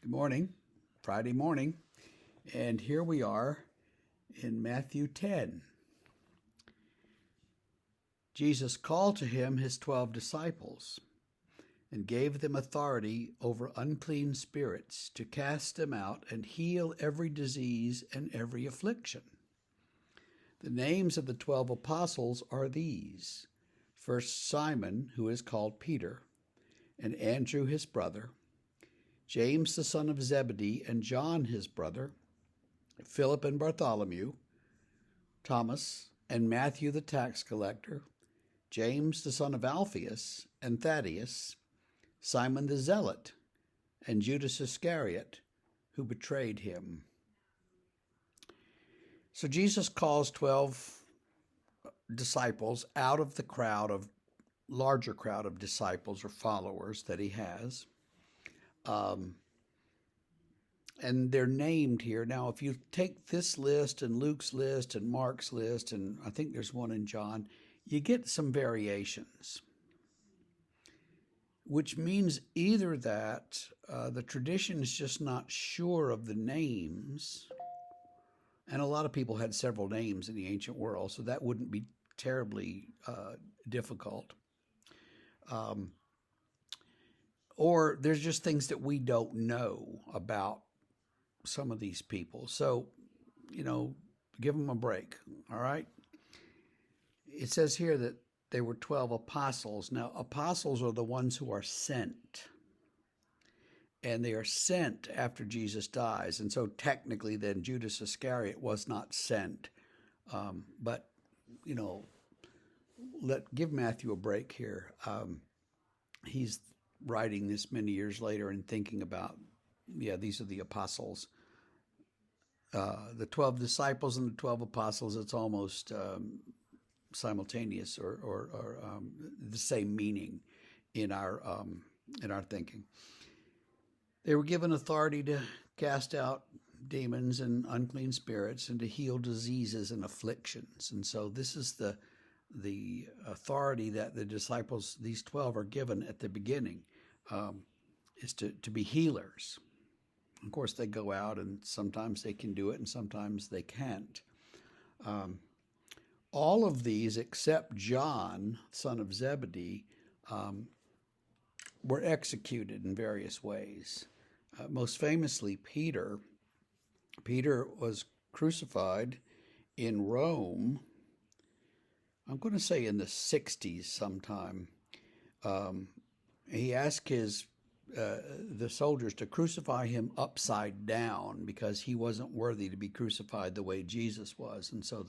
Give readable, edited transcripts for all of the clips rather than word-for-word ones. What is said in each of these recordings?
Good morning, Friday morning, and here we are in Matthew 10. Jesus called to him his 12 disciples and gave them authority over unclean spirits to cast them out and heal every disease and every affliction. The names of the 12 apostles are these: first Simon, who is called Peter, and Andrew his brother, James the son of Zebedee and John his brother, Philip and Bartholomew, Thomas and Matthew the tax collector, James the son of Alphaeus and Thaddeus, Simon the zealot, and Judas Iscariot, who betrayed him. So Jesus calls 12 disciples out of the larger crowd of disciples or followers that he has. And they're named here. Now, if you take this list and Luke's list and Mark's list, and I think there's one in John, you get some variations, which means either that the tradition is just not sure of the names, and a lot of people had several names in the ancient world, so that wouldn't be terribly difficult. Or there's just things that we don't know about some of these people. So, give them a break, all right? It says here that they were 12 apostles. Now, apostles are the ones who are sent, and they are sent after Jesus dies. And so technically then Judas Iscariot was not sent. But, give Matthew a break here. He's writing this many years later and thinking about, these are the apostles. The 12 disciples and the 12 apostles, it's almost simultaneous or the same meaning in our thinking. They were given authority to cast out demons and unclean spirits and to heal diseases and afflictions. And so this is the authority that the disciples, these 12, are given at the beginning, is to be healers. Of course, they go out, and sometimes they can do it, and sometimes they can't. All of these, except John, son of Zebedee, were executed in various ways. Most famously, Peter. Peter was crucified in Rome, I'm going to say in the 60s sometime. He asked the soldiers to crucify him upside down because he wasn't worthy to be crucified the way Jesus was. And so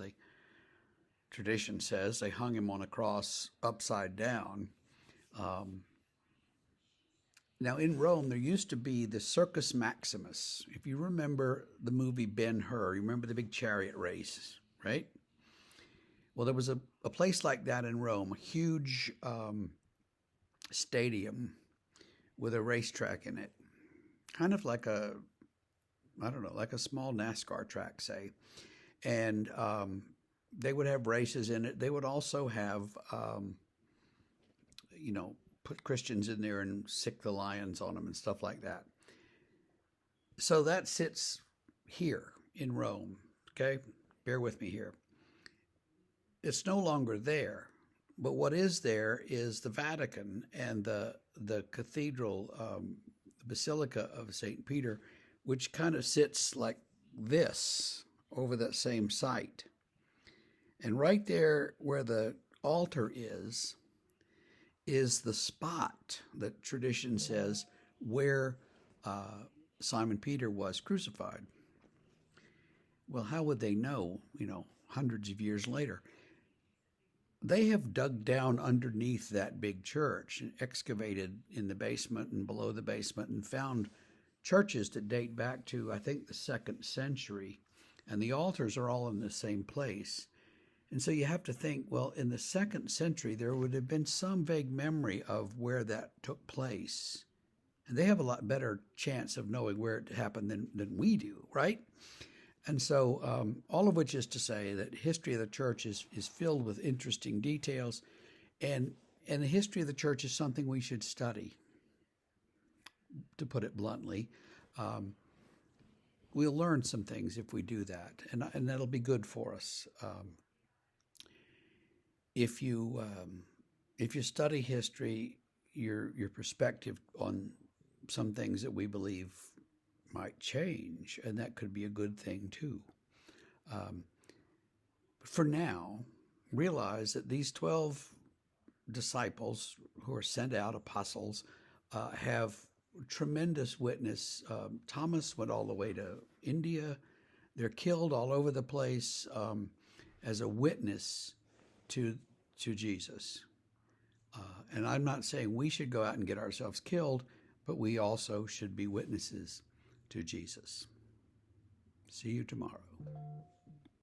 tradition says they hung him on a cross upside down. Now in Rome, there used to be the Circus Maximus. If you remember the movie Ben-Hur, you remember the big chariot race, right? Well, there was a place like that in Rome, a huge stadium with a racetrack in it, kind of like like a small NASCAR track, say. And they would have races in it. They would also have, put Christians in there and sick the lions on them and stuff like that. So that sits here in Rome, okay? Bear with me here. It's no longer there, but what is there is the Vatican and the cathedral, the Basilica of St. Peter, which kind of sits like this over that same site. And right there where the altar is the spot that tradition says where Simon Peter was crucified. Well, how would they know, hundreds of years later? They have dug down underneath that big church and excavated in the basement and below the basement and found churches that date back to, I think, the 2nd century. And the altars are all in the same place. And so you have to think, well, in the 2nd century, there would have been some vague memory of where that took place. And they have a lot better chance of knowing where it happened than we do, right? And so all of which is to say that history of the church is filled with interesting details, and the history of the church is something we should study, to put it bluntly. We'll learn some things if we do that, and that'll be good for us. If you study history, your perspective on some things that we believe might change, and that could be a good thing too. But for now, realize that these 12 disciples who are sent out, apostles, have tremendous witness. Thomas went all the way to India. They're killed all over the place as a witness to Jesus. And I'm not saying we should go out and get ourselves killed, but we also should be witnesses to Jesus. See you tomorrow.